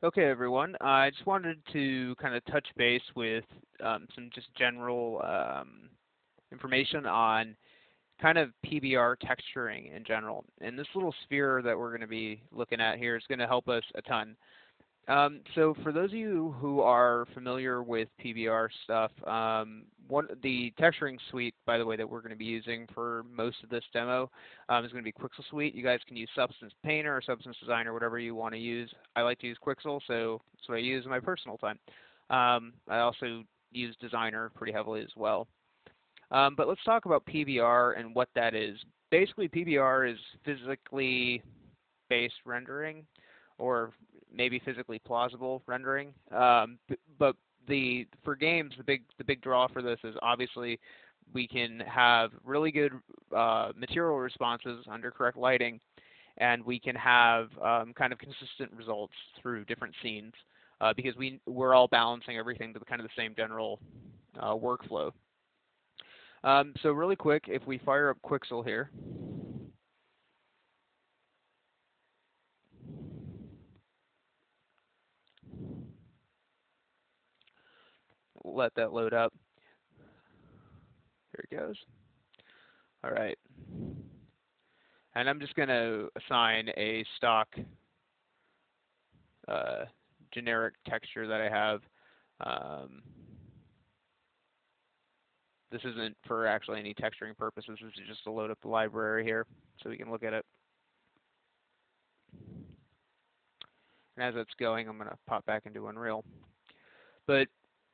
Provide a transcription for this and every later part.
Okay, everyone. I just wanted to kind of touch base with some just general information on kind of PBR texturing in general. And this little sphere that we're going to be looking at here is going to help us a ton. So for those of you who are familiar with PBR stuff, the texturing suite, by the way, that we're going to be using for most of this demo is going to be Quixel Suite. You guys can use Substance Painter or Substance Designer, whatever you want to use. I like to use Quixel, so that's what I use in my personal time. I also use Designer pretty heavily as well. But let's talk about PBR and what that is. Basically, PBR is physically based rendering, or maybe physically plausible rendering. But for games, the big draw for this is obviously we can have really good material responses under correct lighting, and we can have kind of consistent results through different scenes because we're all balancing everything to kind of the same general workflow. So really quick, if we fire up Quixel here, let that load up. Here it goes. All right. And I'm just going to assign a stock generic texture that I have. This isn't for actually any texturing purposes. This is just to load up the library here so we can look at it. And as it's going, I'm going to pop back into Unreal. But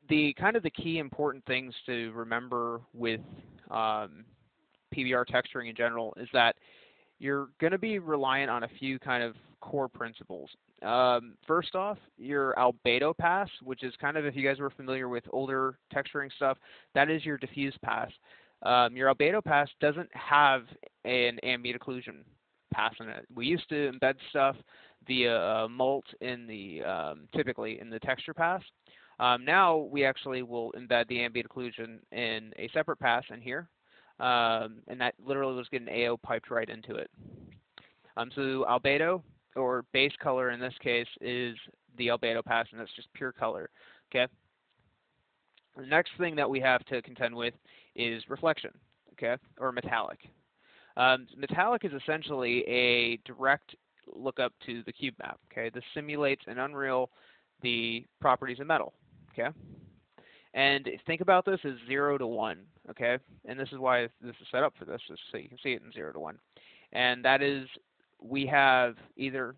the key important things to remember with PBR texturing in general is that you're going to be reliant on a few kind of core principles. First off, your albedo pass, which is kind of, if you guys were familiar with older texturing stuff, that is your diffuse pass. Your albedo pass doesn't have an ambient occlusion pass in it. We used to embed stuff via mult in the typically in the texture pass. Now we actually will embed the ambient occlusion in a separate pass in here, and that literally was getting AO piped right into it. So albedo, or base color in this case, is the albedo pass, and that's just pure color. Okay. The next thing that we have to contend with is reflection, okay, or metallic. Metallic is essentially a direct lookup to the cube map. Okay, this simulates in Unreal the properties of metal. Okay, and think about this as 0 to 1. Okay, and this is why this is set up for this, is so you can see it in 0 to 1, and that is we have either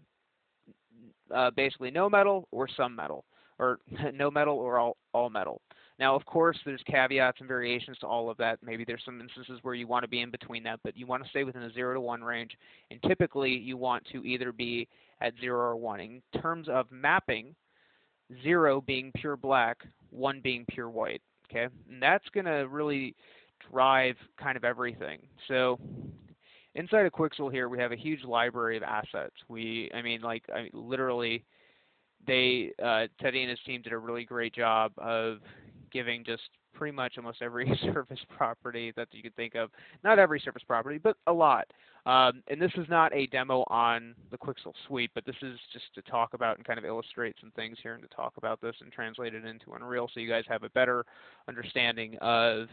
basically no metal or some metal, or no metal or all metal. Now, of course, there's caveats and variations to all of that. Maybe there's some instances where you want to be in between that, but you want to stay within the 0 to 1 range, and typically you want to either be at 0 or 1. In terms of mapping, 0 being pure black, 1 being pure white, okay? And that's going to really drive kind of everything. So inside of Quixel here, we have a huge library of assets. Literally, Teddy and his team did a really great job of giving just pretty much almost every surface property that you could think of. Not every surface property, but a lot. And this is not a demo on the Quixel suite, but this is just to talk about and kind of illustrate some things here and to talk about this and translate it into Unreal so you guys have a better understanding of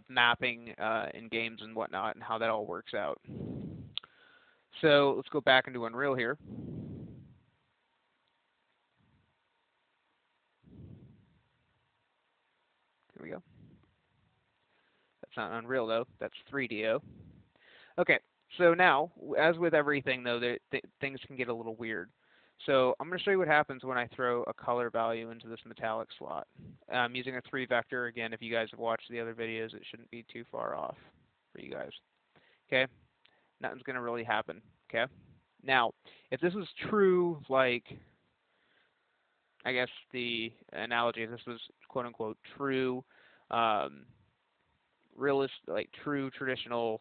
mapping in games and whatnot and how that all works out. So let's go back into Unreal here. Here we go. That's not Unreal though, that's 3DO. Okay, so now, as with everything though, things can get a little weird. So I'm going to show you what happens when I throw a color value into this metallic slot. I'm using a 3 vector. Again, if you guys have watched the other videos, it shouldn't be too far off for you guys. Okay, nothing's going to really happen. Okay, now, if this was true, like, I guess the analogy, if this was quote unquote true, like true traditional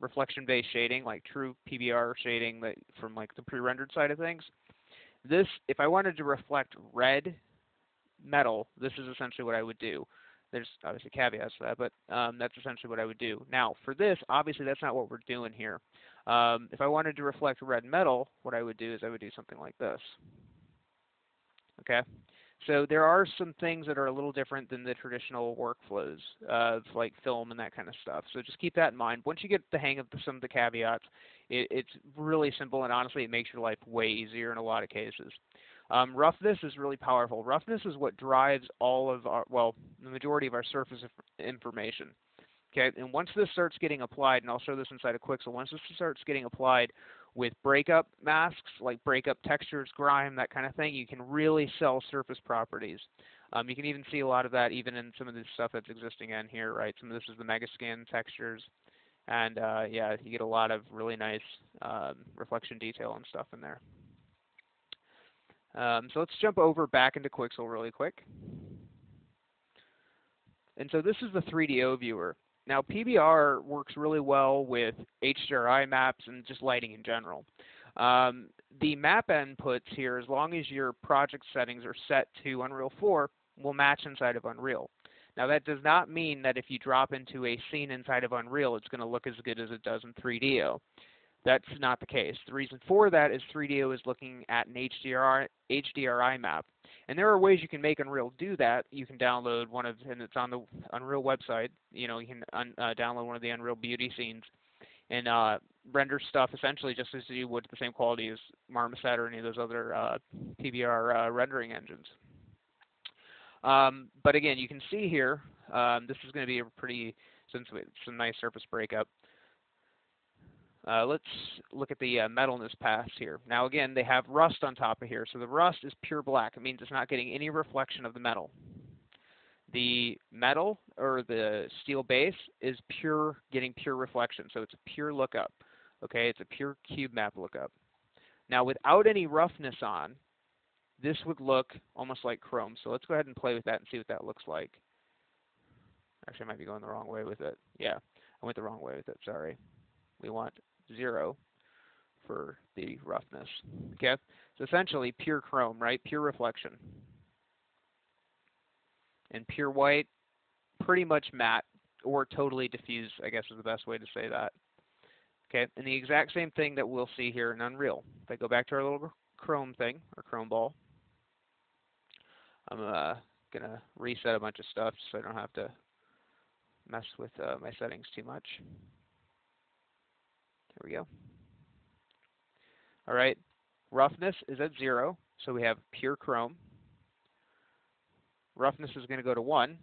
reflection-based shading, like true PBR shading from like the pre-rendered side of things, this, if I wanted to reflect red metal, this is essentially what I would do. There's obviously caveats to that, but that's essentially what I would do. Now, for this, obviously that's not what we're doing here. If I wanted to reflect red metal, what I would do is I would do something like this. Okay, so there are some things that are a little different than the traditional workflows of like film and that kind of stuff. So just keep that in mind. Once you get the hang of some of the caveats, it's really simple, and honestly, it makes your life way easier in a lot of cases. Roughness is really powerful. Roughness is what drives all of our, well, the majority of our surface information. Okay, and once this starts getting applied, and I'll show this inside of Quixel, once this starts getting applied with breakup masks, like breakup textures, grime, that kind of thing, you can really sell surface properties. You can even see a lot of that even in some of this stuff that's existing in here, right? Some of this is the Megascan textures, and yeah, you get a lot of really nice reflection detail and stuff in there. So let's jump over back into Quixel really quick. And so this is the 3DO viewer. Now, PBR works really well with HDRI maps and just lighting in general. The map inputs here, as long as your project settings are set to Unreal 4, will match inside of Unreal. Now, that does not mean that if you drop into a scene inside of Unreal, it's going to look as good as it does in 3DO. That's not the case. The reason for that is 3DO is looking at an HDRI map. And there are ways you can make Unreal do that. You can download one of, and it's on the Unreal website, you know, you can download one of the Unreal Beauty scenes and render stuff essentially just as you would the same quality as Marmoset or any of those other PBR rendering engines. But again, you can see here, this is going to be a pretty, since it's a nice surface breakup. Let's look at the metalness pass here. Now again, they have rust on top of here. So the rust is pure black. It means it's not getting any reflection of the metal. The metal, or the steel base, is getting pure reflection. So it's a pure lookup. Okay, it's a pure cube map lookup. Now without any roughness on, this would look almost like chrome. So let's go ahead and play with that and see what that looks like. Actually, I might be going the wrong way with it. Yeah, I went the wrong way with it, sorry. We want 0 for the roughness. Okay, so essentially pure chrome, right? Pure reflection. And pure white, pretty much matte or totally diffuse, I guess is the best way to say that. Okay, and the exact same thing that we'll see here in Unreal. If I go back to our little chrome thing, or chrome ball, I'm gonna reset a bunch of stuff so I don't have to mess with my settings too much. There we go. All right, roughness is at 0, so we have pure chrome. Roughness is going to go to 1. I'm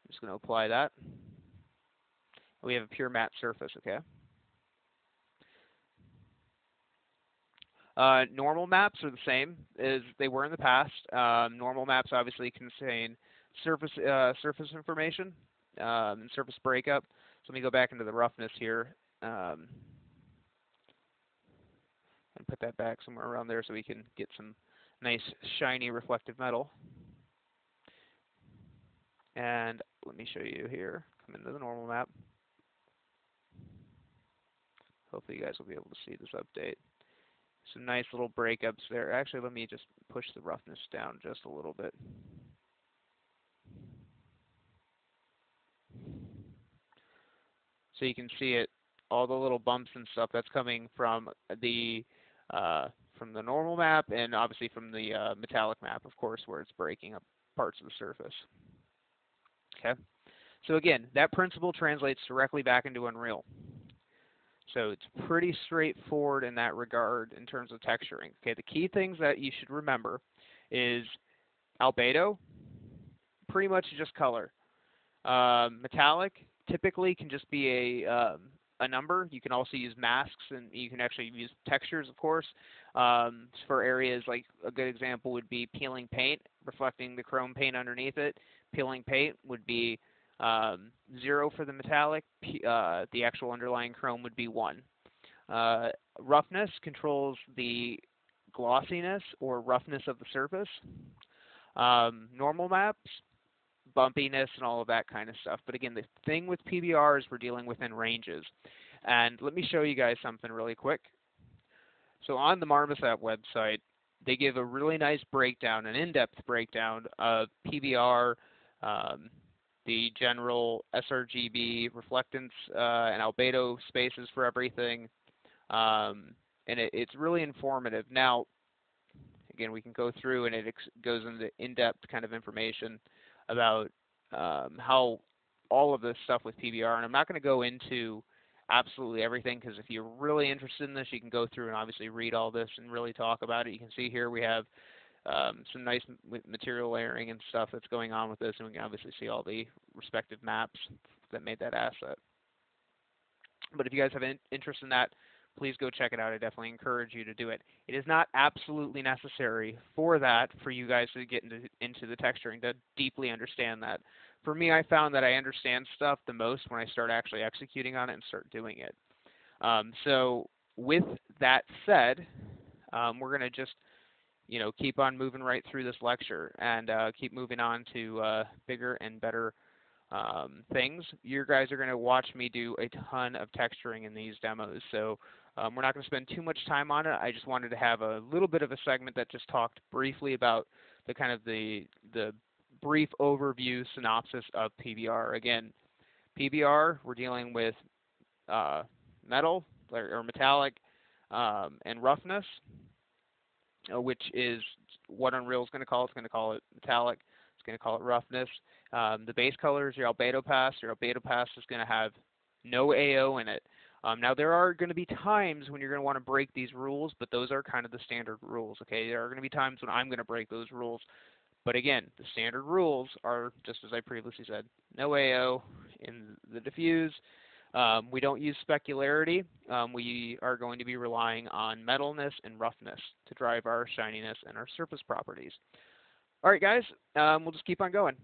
just going to apply that. We have a pure matte surface, okay? Normal maps are the same as they were in the past. Normal maps obviously contain surface information and surface breakup. So let me go back into the roughness here and put that back somewhere around there so we can get some nice shiny reflective metal. And let me show you here. Come into the normal map. Hopefully you guys will be able to see this update. Some nice little breakups there. Actually, let me just push the roughness down just a little bit. So you can see it, all the little bumps and stuff that's coming from the normal map, and obviously from the metallic map, of course, where it's breaking up parts of the surface. Okay. So again, that principle translates directly back into Unreal. So it's pretty straightforward in that regard in terms of texturing. Okay, the key things that you should remember is albedo, pretty much just color. Metallic typically can just be a number. You can also use masks, and you can actually use textures, of course, for areas like a good example would be peeling paint, reflecting the chrome paint underneath it. Peeling paint would be 0 for the metallic. The actual underlying chrome would be 1. Roughness controls the glossiness or roughness of the surface. Normal maps, bumpiness, and all of that kind of stuff. But again, the thing with PBR is we're dealing within ranges. And let me show you guys something really quick. So on the Marmoset website, they give a really nice breakdown, an in-depth breakdown of PBR the general sRGB reflectance and albedo spaces for everything, and it's really informative. Now, again, we can go through and it goes into in-depth kind of information about how all of this stuff with PBR, and I'm not going to go into absolutely everything because if you're really interested in this, you can go through and obviously read all this and really talk about it. You can see here we have some nice material layering and stuff that's going on with this, and we can obviously see all the respective maps that made that asset. But if you guys have interest in that, please go check it out. I definitely encourage you to do it. It is not absolutely necessary for that for you guys to get into the texturing to deeply understand that. For me, I found that I understand stuff the most when I start actually executing on it and start doing it. So with that said, we're going to just keep on moving right through this lecture and keep moving on to bigger and better things. You guys are going to watch me do a ton of texturing in these demos, so we're not going to spend too much time on it. I just wanted to have a little bit of a segment that just talked briefly about the kind of the brief overview synopsis of PBR. Again, PBR, we're dealing with metal or metallic and roughness, which is what Unreal is going to call it. It's going to call it metallic. It's going to call it roughness. The base color is your albedo pass. Your albedo pass is going to have no AO in it. Now, there are going to be times when you're going to want to break these rules, but those are kind of the standard rules, okay? There are going to be times when I'm going to break those rules. But again, the standard rules are, just as I previously said, no AO in the diffuse. We don't use specularity. We are going to be relying on metalness and roughness to drive our shininess and our surface properties. All right, guys, we'll just keep on going.